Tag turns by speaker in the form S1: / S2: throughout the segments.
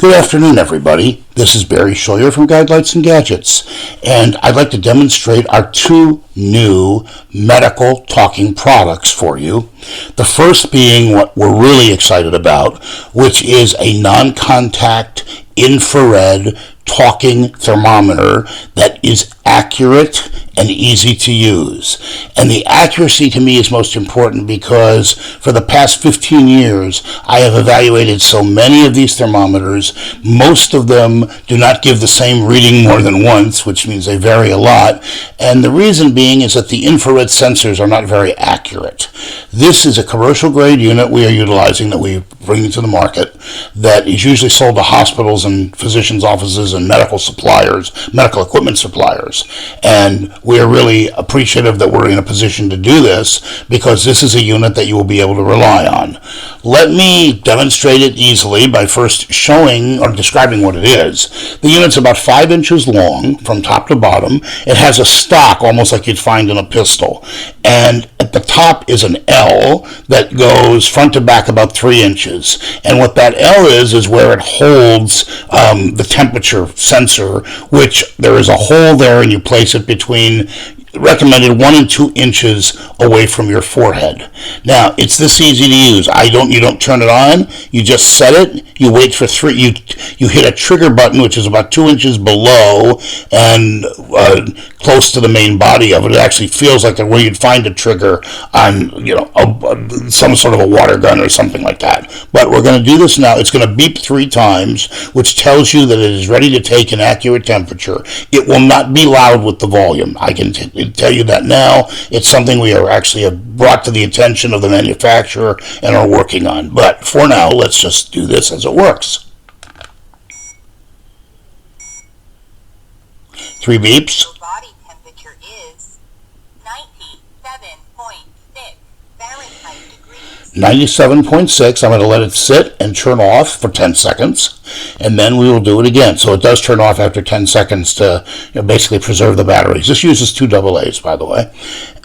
S1: Good afternoon, everybody. This is Barry Schroyer from GuideLights and Gadgets, and I'd like to demonstrate our two new medical talking products for you. The first being what we're really excited about, which is a non-contact infrared talking thermometer that is accurate and easy to use. And the accuracy to me is most important because for the past 15 years I have evaluated so many of these thermometers. Most of them do not give the same reading more than once, which means they vary a lot. And the reason being is that the infrared sensors are not very accurate. This is a commercial grade unit we are utilizing that we bring to the market that is usually sold to hospitals and physicians' offices and medical equipment suppliers. And we are really appreciative that we're in a position to do this because this is a unit that you will be able to rely on. Let me demonstrate it easily by first showing or describing what it is. The unit's about 5 inches long from top to bottom. It has a stock almost like you'd find in a pistol. And at the top is an L that goes front to back about 3 inches. And what that L is where it holds the temperature sensor, which there is a hole there and you place it between recommended 1 and 2 inches away from your forehead. Now, it's this easy to use. You don't turn it on. You just set it. You wait for you hit a trigger button, which is about 2 inches below and close to the main body of it. It actually feels like where you'd find a trigger on, some sort of a water gun or something like that. But we're going to do this now. It's going to beep 3 times, which tells you that it is ready to take an accurate temperature. It will not be loud with the volume. I can tell you that now. It's something we are actually have brought to the attention of the manufacturer and are working on. But for now, let's just do this as it works. 3 beeps.
S2: Your body temperature is 97.6 Fahrenheit degrees.
S1: 97.6. I'm going to let it sit and turn off for 10 seconds, and then we will do it again. So it does turn off after 10 seconds to basically preserve the batteries. This uses 2 AA's, by the way.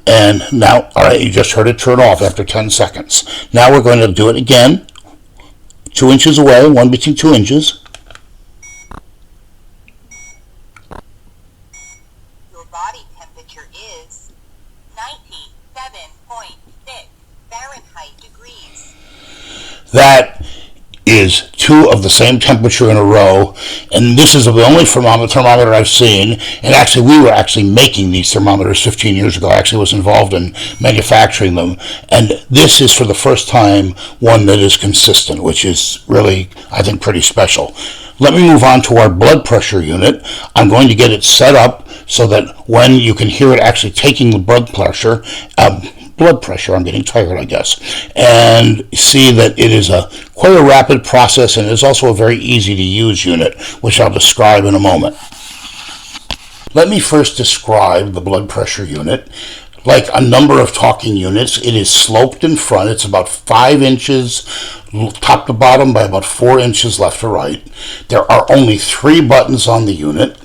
S1: And now, all right, you just heard it turn off after 10 seconds. Now we're going to do it again. 2 inches away, 1 between 2 inches.
S2: Your body temperature is 97.6 Fahrenheit degrees.
S1: That is 2 of the same temperature in a row, and this is the only thermometer I've seen. And actually, we were making these thermometers 15 years ago. I actually was involved in manufacturing them, and this is for the first time one that is consistent, which is really, I think, pretty special. Let me move on to our blood pressure unit. I'm going to get it set up so that when you can hear it actually taking the blood pressure, I'm getting tired, I guess, and see that it is quite a rapid process, and it is also a very easy to use unit, which I'll describe in a moment. Let me first describe the blood pressure unit. Like a number of talking units, it is sloped in front. It's about 5 inches top to bottom by about 4 inches left to right. There are only 3 buttons on the unit.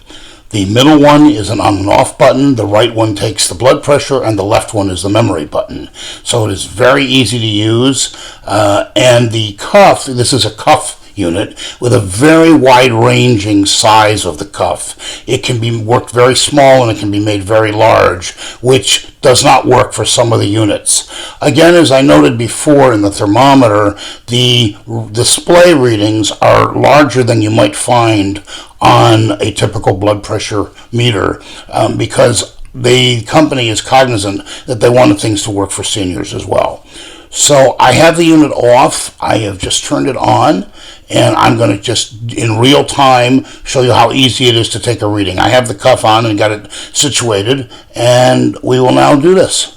S1: The middle one is an on and off button, the right one takes the blood pressure, and the left one is the memory button. So it is very easy to use. And the cuff, this is a cuff unit with a very wide-ranging size of the cuff. It can be worked very small and it can be made very large, which does not work for some of the units. Again, as I noted before in the thermometer, the display readings are larger than you might find on a typical blood pressure meter because the company is cognizant that they wanted things to work for seniors as well. So I have the unit off. I have just turned it on, and I'm going to just in real time show you how easy it is to take a reading. I have the cuff on and got it situated, and we will now do this.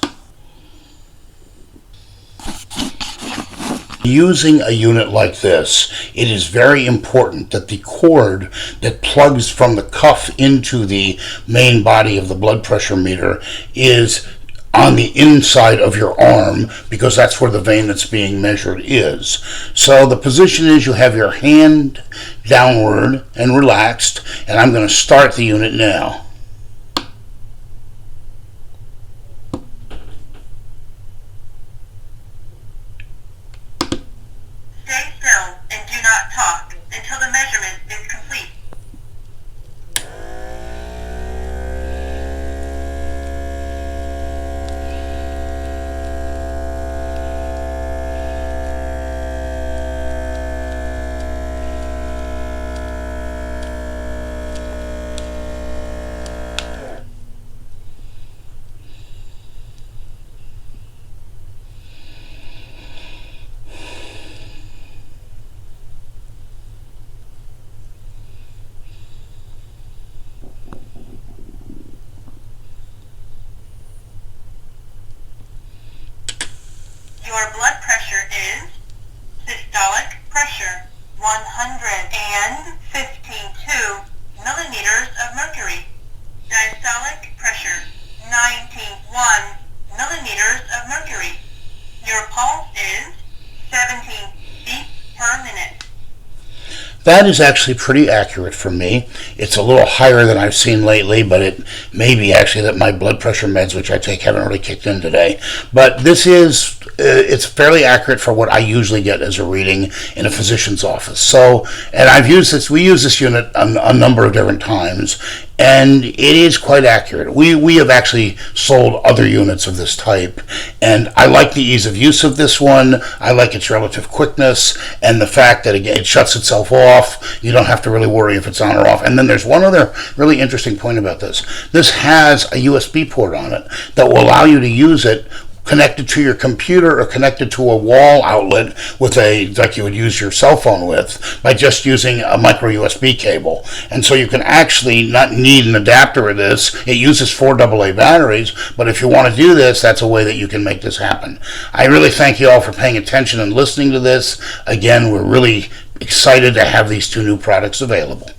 S1: Using a unit like this, it is very important that the cord that plugs from the cuff into the main body of the blood pressure meter is on the inside of your arm, because that's where the vein that's being measured is. So the position is you have your hand downward and relaxed, and I'm going to start the unit now.
S2: Stay still and do not talk until the measurement
S3: Your blood pressure is systolic pressure 115.2 millimeters of mercury. Diastolic pressure 91 millimeters of mercury. Your pulse is 17 beats per minute.
S1: That is actually pretty accurate for me. It's a little higher than I've seen lately, but it may be actually that my blood pressure meds, which I take, haven't really kicked in today. But this is, it's fairly accurate for what I usually get as a reading in a physician's office. So, and I've used this, we use this unit a number of different times, and it is quite accurate. We have actually sold other units of this type, and I like the ease of use of this one. I like its relative quickness, and the fact that, again, it shuts itself off. You don't have to really worry if it's on or off. And then there's one other really interesting point about this. This has a USB port on it that will allow you to use it connected to your computer or connected to a wall outlet with like you would use your cell phone with, by just using a micro USB cable. And so you can actually not need an adapter of this. It uses 4 AA batteries, but if you want to do this, that's a way that you can make this happen. I really thank you all for paying attention and listening to this. Again, we're really excited to have these 2 new products available.